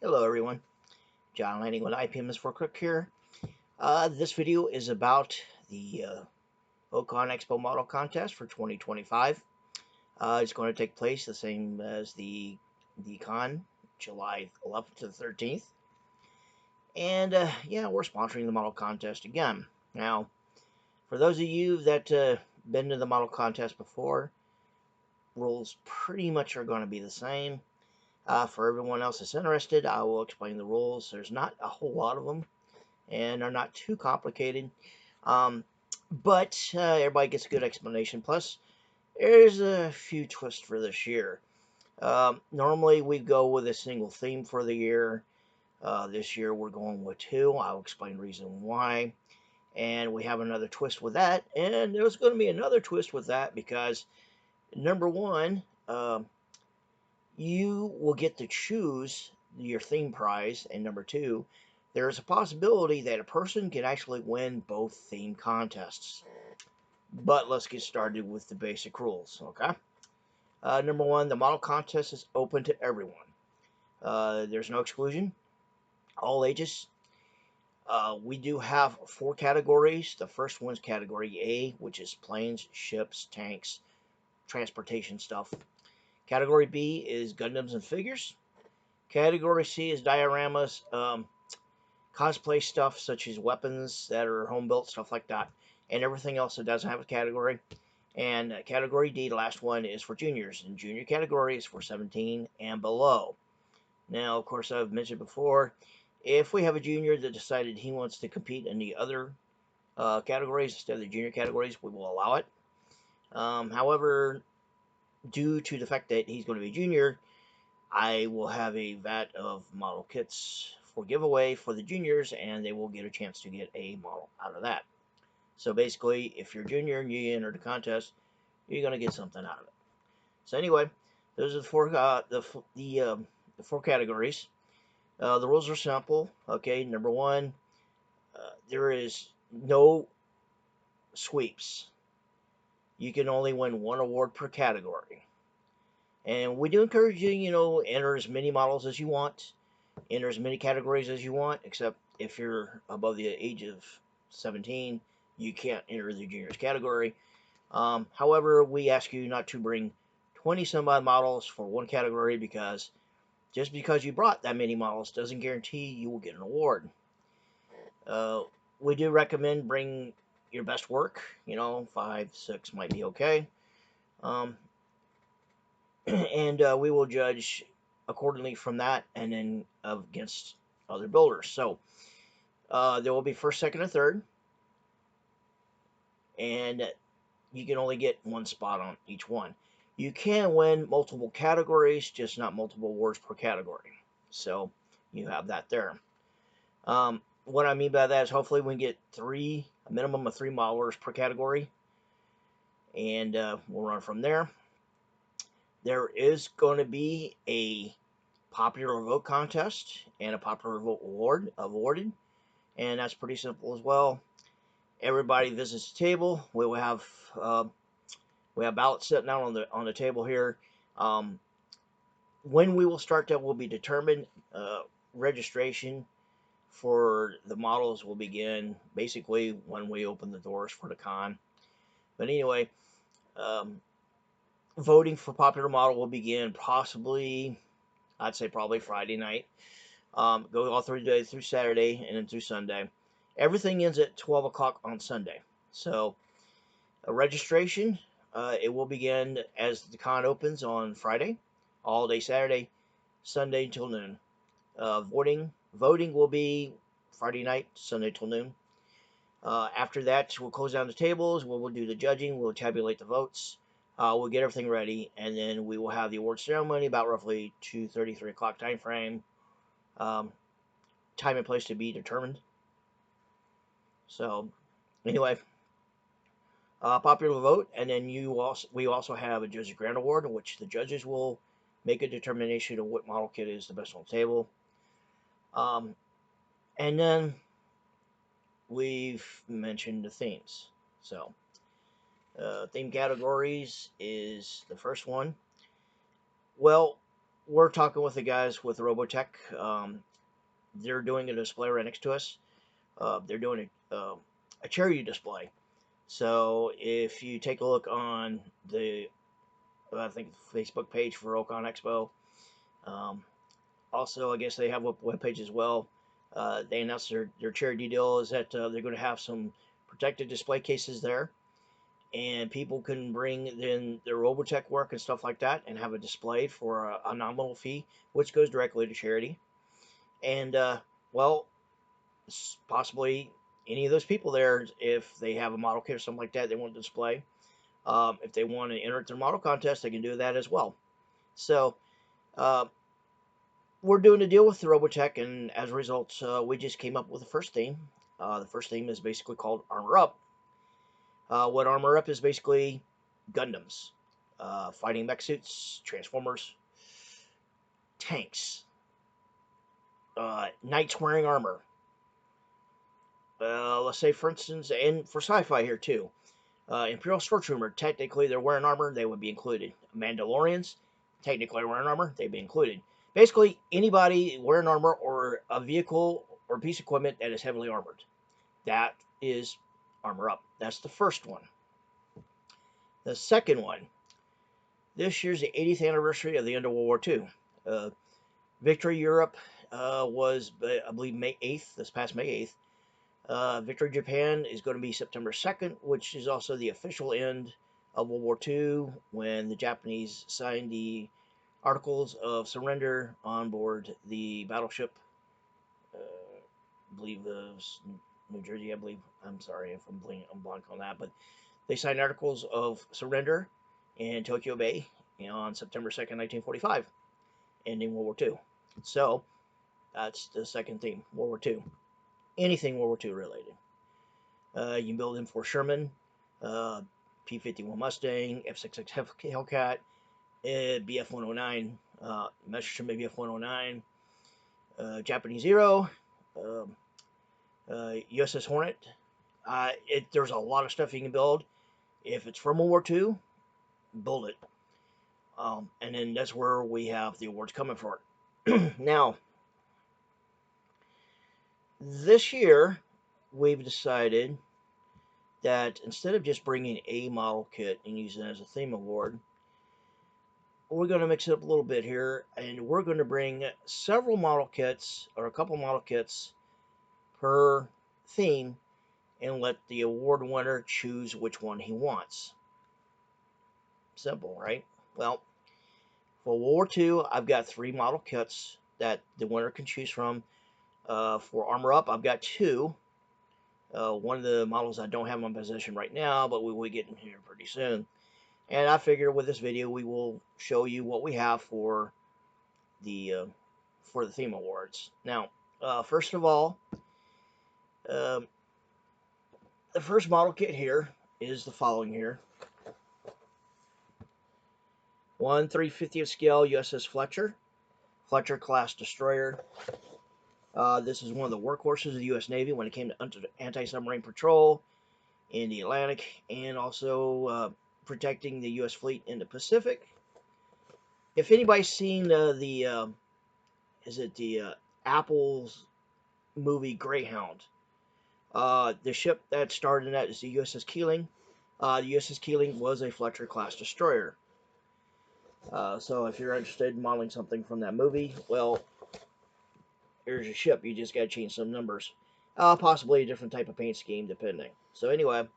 Hello everyone, John Lanning with IPMS for Quick here. This video is about the Con Expo Model Contest for 2025. It's going to take place the same as the con, July 11th to the 13th. And yeah, we're sponsoring the model contest again. Now, for those of you that been to the model contest before, rules pretty much are going to be the same. For everyone else that's interested, I will explain the rules. There's not a whole lot of them, and are not too complicated. Um, but everybody gets a good explanation. Plus, there's a few twists for this year. Normally, we go with a single theme for the year. This year, we're going with two. I'll explain the reason why. And we have another twist with that. And there's going to be another twist with that because, number one, you will get to choose your theme prize. And number two, there is a possibility that a person can actually win both theme contests. But let's get started with the basic rules, okay? Number one, the model contest is open to everyone. There's no exclusion, all ages. We do have four categories. The first one's category A, which is planes, ships, tanks, transportation stuff. Category B is Gundams and figures. Category C is dioramas, cosplay stuff such as weapons that are home built, stuff like that, and everything else that doesn't have a category. And category D, the last one, is for juniors, and junior category is for 17 and below. Now, of course, I've mentioned before, if we have a junior that decided he wants to compete in the other categories instead of the junior categories, we will allow it. However, due to the fact that he's going to be a junior, I will have a vat of model kits for giveaway for the juniors, and they will get a chance to get a model out of that. So basically, if you're a junior and you enter the contest, you're going to get something out of it. So anyway, those are the four categories. The rules are simple. Okay, number one, there is no sweeps. You can only win one award per category. And we do encourage you, enter as many models as you want, enter as many categories as you want, except if you're above the age of 17, you can't enter the juniors category. However, we ask you not to bring 20 some odd models for one category because just because you brought that many models doesn't guarantee you will get an award. Uh, we do recommend bring your best work. 5, 6 might be okay. Um, and we will judge accordingly from that and then against other builders. So there will be first, second, and third. And you can only get one spot on each one. You can win multiple categories, just not multiple awards per category. So you have that there. What I mean by that is hopefully we can get a minimum of 3 modelers per category, and we'll run from there. There is going to be a popular vote contest and a popular vote awarded, and that's pretty simple as well. Everybody visits the table. We have ballots sitting out on the table here. When we will start that will be determined. Registration for the models will begin basically when we open the doors for the con. But anyway, voting for popular model will begin I'd say probably Friday night. Go all through Saturday and then through Sunday. Everything ends at 12 o'clock on Sunday. So registration, it will begin as the con opens on Friday, all day Saturday, Sunday until noon. Voting will be Friday night, Sunday till noon. After that, we'll close down the tables. We'll do the judging. We'll tabulate the votes. We'll get everything ready, and then we will have the award ceremony about roughly 2:30, 3 o'clock time frame. Time and place to be determined. So, anyway, popular vote, and then we also have a judges grant award, in which the judges will make a determination of what model kit is the best on the table. And then we've mentioned the themes. So, theme categories is the first one. Well, we're talking with the guys with Robotech. They're doing a display right next to us. They're doing a charity display. So if you take a look on the, I think, Facebook page for Con Expo, um, also I guess they have a webpage as well. They announced their charity deal is that they're going to have some protected display cases there, and people can bring in their Robotech work and stuff like that and have a display for a nominal fee, which goes directly to charity. And well, possibly any of those people there, if they have a model kit or something like that, they want to display. If they want to enter their model contest, they can do that as well. So uh, we're doing a deal with the Robotech, and as a result, we just came up with the first theme. The first theme is basically called Armor Up. What Armor Up is basically Gundams, fighting mech suits, Transformers, tanks, knights wearing armor. Let's say, for instance, and for sci-fi here too, Imperial Stormtrooper, technically they're wearing armor, they would be included. Mandalorians, technically wearing armor, they'd be included. Basically, anybody wearing armor or a vehicle or piece of equipment that is heavily armored. That is Armor Up. That's the first one. The second one, this year's the 80th anniversary of the end of World War II. Victory Europe was, I believe, May 8th, this past May 8th. Victory Japan is going to be September 2nd, which is also the official end of World War II when the Japanese signed the Articles of Surrender on board the battleship, I believe it was New Jersey, I believe. I'm sorry if I'm blank on that, but they signed Articles of Surrender in Tokyo Bay on September 2nd, 1945, ending World War II. So that's the second theme, World War II. Anything World War II related. You can build M4 Sherman, P-51 Mustang, F-66 Hellcat, BF-109, Messerschmitt BF-109, Japanese Zero, USS Hornet. There's a lot of stuff you can build. If it's from World War II, build it. And then that's where we have the awards coming for it. Now, this year, we've decided that instead of just bringing a model kit and using it as a theme award, we're going to mix it up a little bit here, and we're going to bring several model kits, or a couple model kits per theme, and let the award winner choose which one he wants. Simple, right? Well, for World War II, I've got 3 model kits that the winner can choose from. For Armor Up, I've got 2. One of the models I don't have in my possession right now, but we will get in here pretty soon. And I figure with this video, we will show you what we have for the theme awards. Now, first of all, the first model kit here is the following here. 1/350th scale USS Fletcher, Fletcher class destroyer. This is one of the workhorses of the U.S. Navy when it came to anti-submarine patrol in the Atlantic, and also protecting the U.S. fleet in the Pacific. If anybody's seen the Apple's movie Greyhound, the ship that starred in that is the USS Keeling. The USS Keeling was a Fletcher class destroyer. So if you're interested in modeling something from that movie, well, here's your ship. You just got to change some numbers. Possibly a different type of paint scheme, depending. So anyway,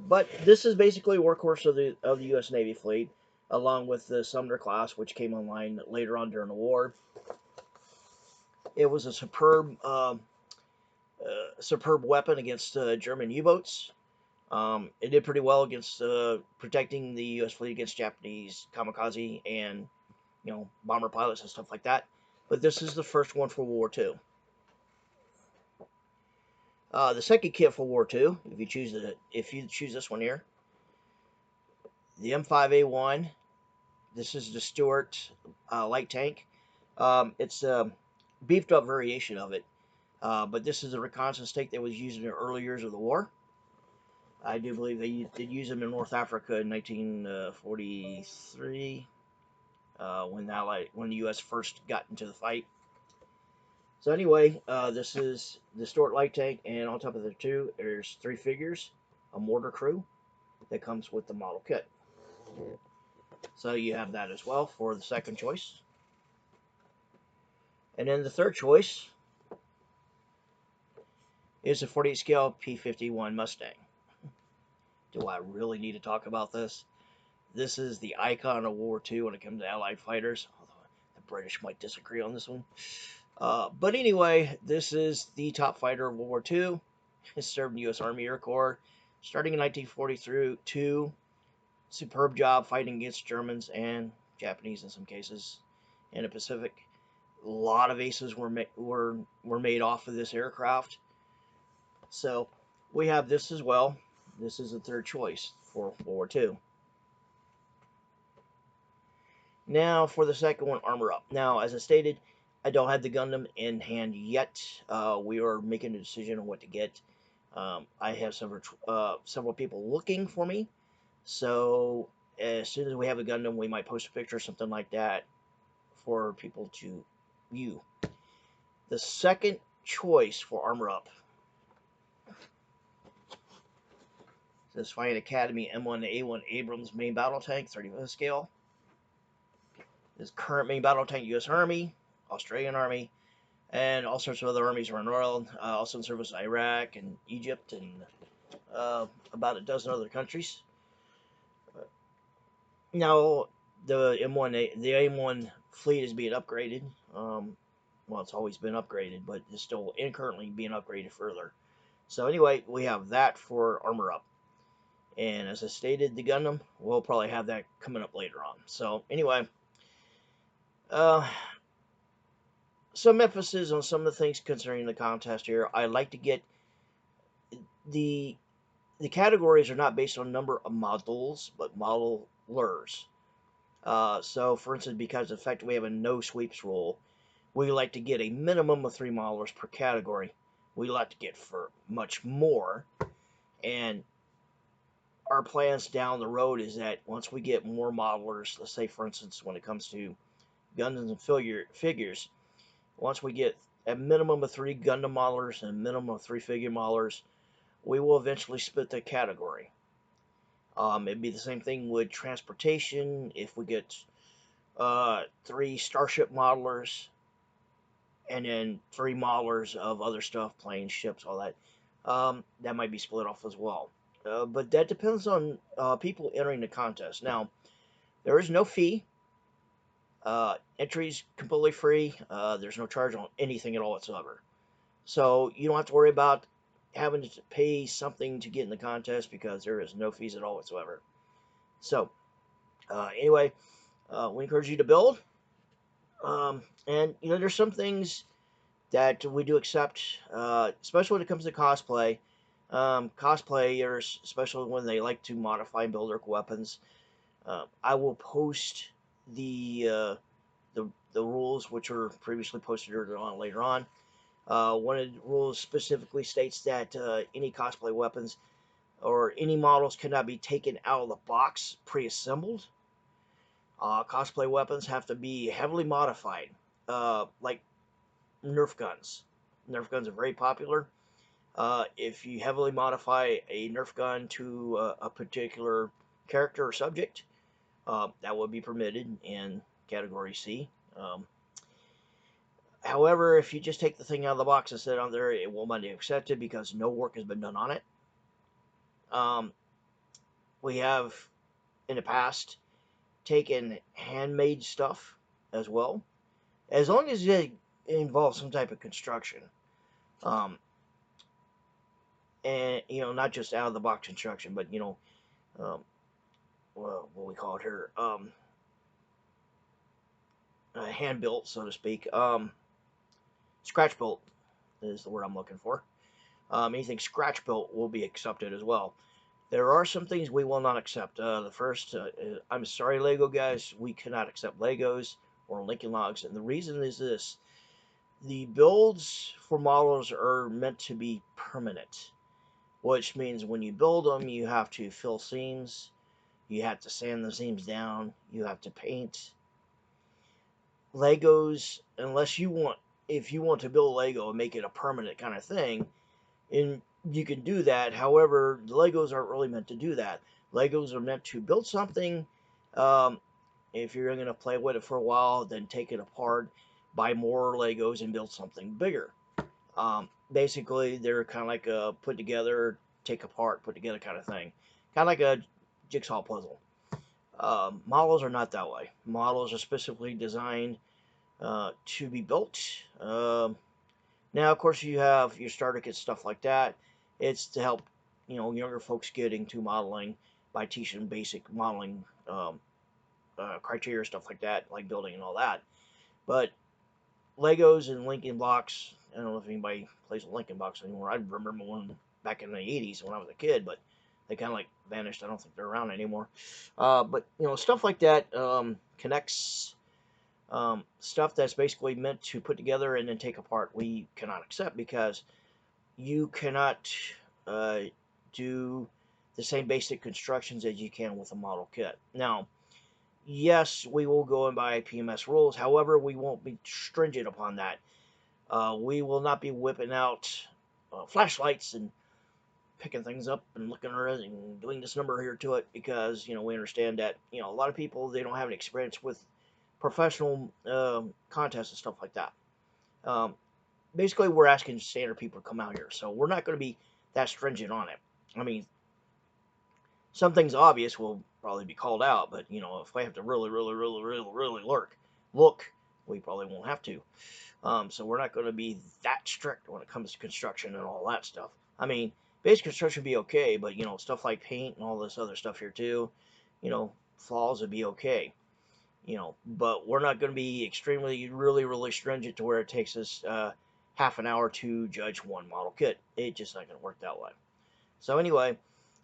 but this is basically a workhorse of the U.S. Navy fleet, along with the Sumner class, which came online later on during the war. It was a superb weapon against German U-boats. It did pretty well against protecting the U.S. fleet against Japanese kamikaze and bomber pilots and stuff like that. But this is the first one for World War II. The second kit for World War II, if you choose this one here, the M5A1. This is the Stuart light tank. It's a beefed up variation of it, but this is a reconnaissance tank that was used in the early years of the war. I do believe they did use them in North Africa in 1943. when the U.S. first got into the fight. So anyway, this is the Stuart light tank, and on top of the two, there's 3 figures, a mortar crew that comes with the model kit. So you have that as well for the second choice. And then the third choice is a 48 scale P-51 Mustang. Do I really need to talk about this? This is the icon of World War II when it comes to Allied fighters, although the British might disagree on this one. But anyway, this is the top fighter of World War II. He served in the U.S. Army Air Corps starting in 1942. Superb job fighting against Germans and Japanese in some cases in the Pacific. A lot of aces were made off of this aircraft. So we have this as well. This is the third choice for World War II. Now for the second one, Armor Up. Now, as I stated, I don't have the Gundam in hand yet. We are making a decision on what to get. I have several people looking for me. So as soon as we have a Gundam, we might post a picture or something like that for people to view. The second choice for Armor Up. This Fine Academy M1A1 Abrams main battle tank, 35th scale. This current main battle tank, U.S. Army, Australian Army, and all sorts of other armies around the world. Also in service in Iraq and Egypt and about a dozen other countries. Now the M1 fleet is being upgraded. Well, it's always been upgraded, but it's still currently being upgraded further. So anyway, we have that for Armor Up. And as I stated, the Gundam, we'll probably have that coming up later on. So anyway, some emphasis on some of the things concerning the contest here. I like to get the categories are not based on number of models, but modelers. So, for instance, because of the fact we have a no sweeps rule, we like to get a minimum of 3 modelers per category. We like to get for much more, and our plans down the road is that once we get more modelers, let's say, for instance, when it comes to Gundams and figures, once we get a minimum of 3 Gundam modelers and a minimum of 3 figure modelers, we will eventually split the category. It'd be the same thing with transportation. If we get 3 Starship modelers and then 3 modelers of other stuff, planes, ships, all that, that might be split off as well. But that depends on people entering the contest. Now, there is no fee. Entry's completely free. There's no charge on anything at all whatsoever. So you don't have to worry about having to pay something to get in the contest because there is no fees at all whatsoever. So anyway, we encourage you to build. And there's some things that we do accept, especially when it comes to cosplay. Cosplayers, especially when they like to modify and build their weapons, I will post the rules which were previously posted later on. One of the rules specifically states that any cosplay weapons or any models cannot be taken out of the box pre-assembled. Cosplay weapons have to be heavily modified, like Nerf guns. Nerf guns are very popular. If you heavily modify a Nerf gun to a particular character or subject, that would be permitted in Category C. However, if you just take the thing out of the box and set it on there, it will not be accepted because no work has been done on it. We have, in the past, taken handmade stuff as well, as long as it involves some type of construction. And, not just out of the box construction, but, what we call it here, hand built, so to speak. Scratch built is the word I'm looking for. Anything scratch built will be accepted as well. There are some things we will not accept. The first, I'm sorry, Lego guys, we cannot accept Legos or Lincoln Logs, and the reason is this: the builds for models are meant to be permanent, which means when you build them, you have to fill seams, you have to sand the seams down, you have to paint, Legos, unless you want, if you want to build Lego and make it a permanent kind of thing, and you can do that. However, the Legos aren't really meant to do that. Legos are meant to build something. Um, if you're going to play with it for a while, then take it apart, buy more Legos, and build something bigger. Basically, they're kind of like a put together, take apart, put together kind of thing. Kind of like a jigsaw puzzle. Models are not that way. Models are specifically designed to be built. Now, of course, you have your starter kit, stuff like that. It's to help, younger folks get into modeling by teaching them basic modeling criteria, stuff like that, like building and all that. But Legos and Lincoln blocks, I don't know if anybody plays with Lincoln blocks anymore. I remember one back in the 80s when I was a kid, but they kind of like vanished. I don't think they're around anymore. But, stuff like that connects stuff that's basically meant to put together and then take apart, we cannot accept because you cannot uh, do the same basic constructions as you can with a model kit. Now, yes, we will go and buy PMS rules. However, we won't be stringent upon that. We will not be whipping out flashlights and picking things up and looking at it and doing this number here to it because we understand that a lot of people, they don't have an experience with professional contests and stuff like that. Um, Basically, we're asking standard people to come out here, so we're not going to be that stringent on it. I mean, some things obvious will probably be called out, but if we have to really, really, really, really, really look, we probably won't have to. So we're not going to be that strict when it comes to construction and all that stuff. I mean, basic construction would be okay, but stuff like paint and all this other stuff here too, flaws would be okay. But we're not going to be extremely, really, really stringent to where it takes us half an hour to judge one model kit. It just not going to work that way. So anyway,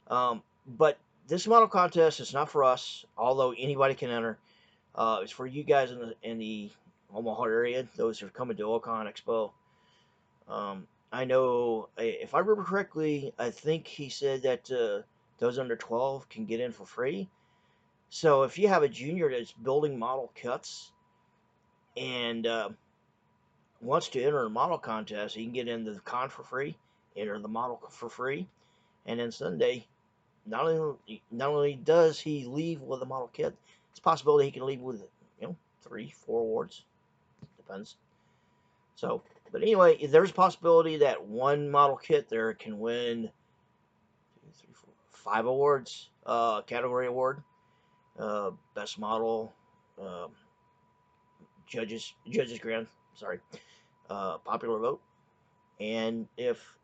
but this model contest is not for us, although anybody can enter. It's for you guys in the Omaha area, those who are coming to Con Expo. I know, if I remember correctly, I think he said that those under 12 can get in for free. So if you have a junior that's building model kits and wants to enter a model contest, he can get into the con for free, enter the model for free, and then Sunday, not only does he leave with a model kit, it's a possibility he can leave with 3, 4 awards, depends. So, but anyway, there's a possibility that one model kit there can win 2, 3, 4, 5 awards, category award, best model, uh, judges grant, sorry, popular vote, and if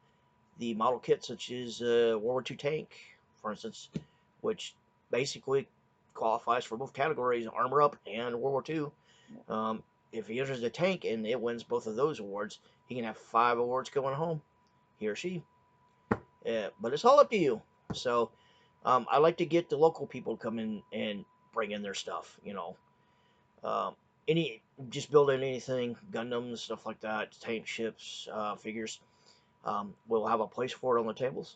the model kit such as World War II tank, for instance, which basically qualifies for both categories, armor up and World War II. If he enters the tank and it wins both of those awards, he can have 5 awards going home, he or she. But it's all up to you. So I like to get the local people to come in and bring in their stuff. Um, any just building anything, Gundams, stuff like that, tank ships, figures. We'll have a place for it on the tables.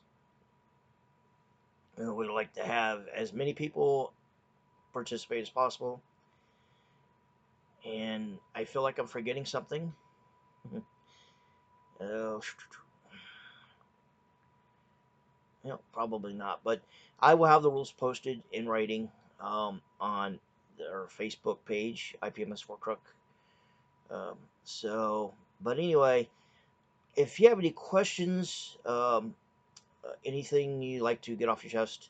And we'd like to have as many people participate as possible. And I feel like I'm forgetting something. Probably not. But I will have the rules posted in writing on our Facebook page, IPMS for Crook. But anyway, if you have any questions, anything you'd like to get off your chest,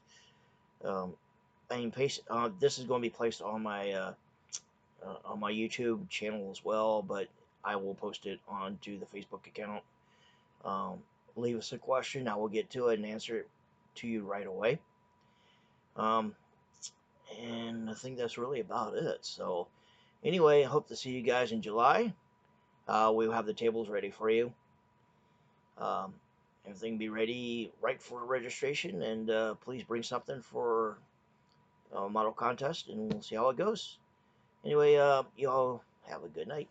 this is going to be placed on my YouTube channel as well, but I will post it onto the Facebook account. Leave us a question, I will get to it and answer it to you right away. And I think that's really about it. So anyway, I hope to see you guys in July. We'll have the tables ready for you. Everything be ready right for registration, and please bring something for a model contest, and we'll see how it goes. Anyway, you all have a good night.